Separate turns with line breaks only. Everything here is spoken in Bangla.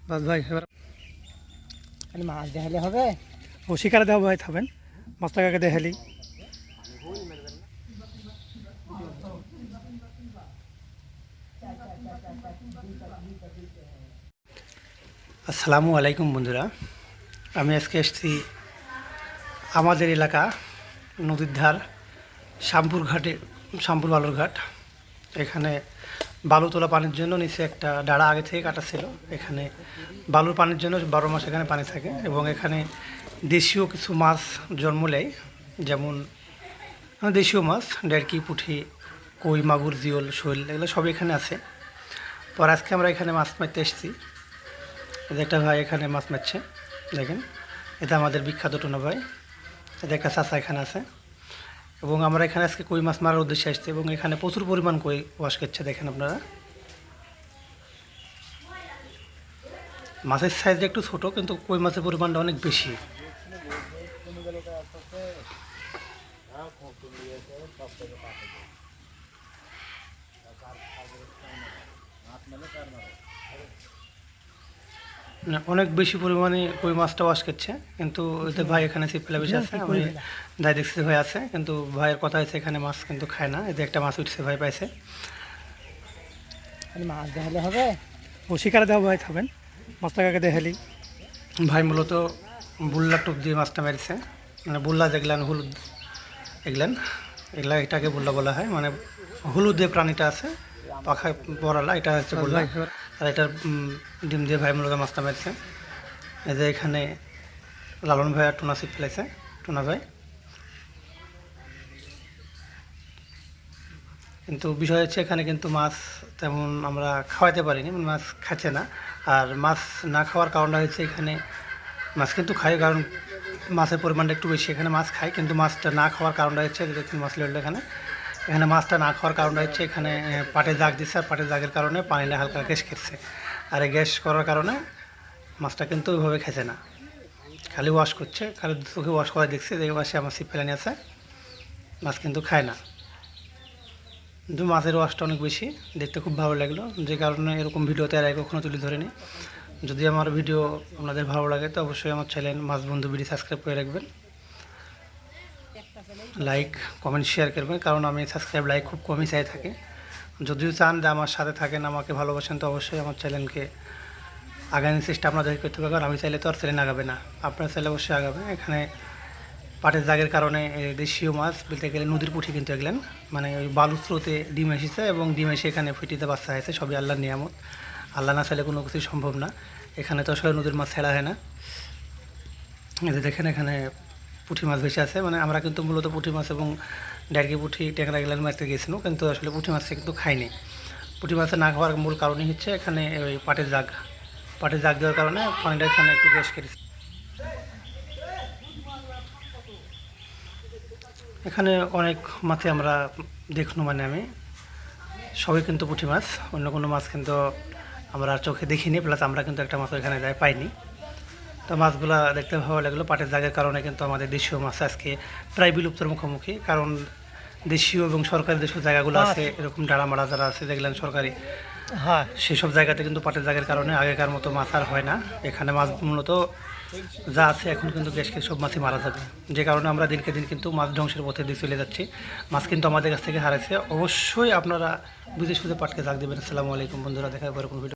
বাস ভাই এবার
খালি মাছ দেখালে হবে?
ও শিকারে দেওয়া ভাই থাকবেন মাছটা কাকে দেখালি। আসসালামু আলাইকুম বন্ধুরা, আমি আজকে এসেছি আমাদের এলাকা নদীর ধার শ্যামপুর ঘাটে, শ্যামপুর বালুর ঘাট। এখানে বালু তোলা পানির জন্য নিচে একটা ডাড়া আগে থেকে কাটা ছিল। এখানে বালুর পানির জন্য 12 মাস এখানে পানি থাকে এবং এখানে দেশীয় কিছু মাছ জন্ম নেয়, যেমন দেশীয় মাছ ডেরকি, পুঁটি, কই, মাগুর, জিওল, শৈল, এগুলো সব এখানে আছে। পর আজকে আমরা এখানে মাছ মারতে এসেছি। একটা ভাই এখানে মাছ মারছে, দেখেন এটা আমাদের বিখ্যাত টুনা ভাই। এটা একটা চাচা এখানে আছে এবং আমরা এখানে আজকে কই মাছ মারার উদ্দেশ্যে আসছি এবং এখানে প্রচুর পরিমাণ কই ওয়াশ করছে। দেখেন আপনারা, মাছের সাইজটা একটু ছোট কিন্তু কই মাছের পরিমাণটা অনেক বেশি। অনেক বেশি পরিমাণে কই মাছটা ওয়াশ করছে, কিন্তু ওদের ভাই এখানে ছিপলা বেশি আছে, আমি যাই দেখছি ভাই আছে, কিন্তু ভাইয়ের কথা হয়েছে এখানে মাছ কিন্তু খায় না। এদের একটা মাছ উঠছে, ভাই পাইছে।
খালি মাছ দেখালে হবে?
ও শিকারে দেওয়া ভাই থাকবেন মাছটা কাকে দেখালি। ভাই মূলত বুল্লা টোপ দিয়ে মাছটা মেরেছে, মানে বুল্লা যেগুলান হলুদ এগুলা এটাকে বুল্লা বলা হয়, মানে হলুদ যে প্রাণীটা আছে পাখায় পড়ালা, এটা হচ্ছে বুল্লা। আর এটার ডিম দিয়ে ভাই মূলত মাছটা মেরেছে। এই যে এখানে লালন ভাই আর টুনা ছিপ ফেলেছে, টুনা ভাই। কিন্তু বিষয় হচ্ছে এখানে কিন্তু মাছ তেমন আমরা খাওয়াতে পারিনি, মাছ খাচ্ছে না। আর মাছ না খাওয়ার কারণটা হচ্ছে এখানে মাছ কিন্তু খায়, কারণ মাছের পরিমাণটা একটু বেশি, এখানে মাছ খায়। কিন্তু মাছটা না খাওয়ার কারণটা হচ্ছে দেখুন মাছ লড়লো এখানে, এখানে মাছটা না খাওয়ার কারণটা হচ্ছে এখানে পাটে জাগ দিচ্ছে, আর পাটে জাগের কারণে পানিটা হালকা গ্যাস খেচ্ছে। আর এই গ্যাস করার কারণে মাছটা কিন্তু ওইভাবে খেছে না, খালি ওয়াশ করছে, খালি চোখে ওয়াশ করা দেখছে যে পাশে আমার ছিপ ফেলে নিয়ে আছে, মাছ কিন্তু খায় না। কিন্তু মাছের ওয়াশটা অনেক বেশি, দেখতে খুব ভালো লাগলো, যে কারণে এরকম ভিডিওতে আর কখনো তুলে ধরিনি। যদি আমার ভিডিও আপনাদের ভালো লাগে তো অবশ্যই আমার চ্যানেল মাছ বন্ধু ভিডিও সাবস্ক্রাইব করে রাখবেন, লাইক কমেন্ট শেয়ার করবেন, কারণ আমি সাবস্ক্রাইব লাইক খুব কমই চাই থাকি। যদিও চান যে আমার সাথে থাকেন, আমাকে ভালোবাসেন, তো অবশ্যই আমার চ্যানেলকে আগানোর চেষ্টা আপনাদের করতে হবে, কারণ আমি চাইলে তো আর চ্যানেল আগাবে না, আপনার চ্যানেল অবশ্যই আগাবে। এখানে পাটের জাগের কারণে দেশীয় মাছ বলতে গেলে নদীর পুঁটি কিন্তু এগুলেন, মানে ওই বালুর স্রোতে ডিম এসেছে এবং ডিম এসে এখানে ফুটিতে বাচ্চা হয়েছে, সবই আল্লাহর নিয়ামত, আল্লাহ না চাইলে কোনো কিছুই সম্ভব না। এখানে তো আসলে নদীর মাছ ছেড়া হয় না। এই যে দেখেন এখানে পুঁটি মাছ ভেসে আছে, মানে আমরা কিন্তু মূলত পুঁটি মাছ এবং ডারকি, পুঁটি, ট্যাংরা এগুলো মারতে গিয়েছিলাম, কিন্তু আসলে পুঁটি মাছটা কিন্তু খাইনি। পুঁটি মাছের না খাওয়ার মূল কারণই হচ্ছে এখানে ওই পাটের জাগ দেওয়ার কারণে পানিটা এখানে একটু গ্যাস কেটেছে। এখানে অনেক মাছে আমরা দেখলো, মানে আমি সবই কিন্তু পুঁটি মাছ, অন্য কোনো মাছ কিন্তু আমরা চোখে দেখিনি, প্লাস আমরা কিন্তু একটা মাছ এখানে যাই পাইনি। তো মাছগুলো দেখতে ভালো লাগলো। পাটের জাগের কারণে কিন্তু আমাদের দেশীয় মাছ আজকে প্রায় বিলুপ্তর মুখোমুখি, কারণ দেশীয় এবং সরকারি যেসব জায়গাগুলো আছে, এরকম ডাড়ামাড়া যারা আছে দেখলেন সরকারি, হ্যাঁ, সেসব জায়গাতে কিন্তু পাটের জাগের কারণে আগেকার মতো মাছ আর হয় না। এখানে মাছ মূলত যা আছে এখন কিন্তু গ্যাসকে সব মাছই মারা যাবে, যে কারণে আমরা দিনকে দিন কিন্তু মাছ ধ্বংসের পথে দিয়ে চলে যাচ্ছি। মাছ কিন্তু আমাদের কাছ থেকে হারাইছে। অবশ্যই আপনারা বুঝে সুঝে পাটকে জাগ দেবেন। আসসালামু আলাইকুম বন্ধুরা, দেখা হবে কোনো ভিডিও।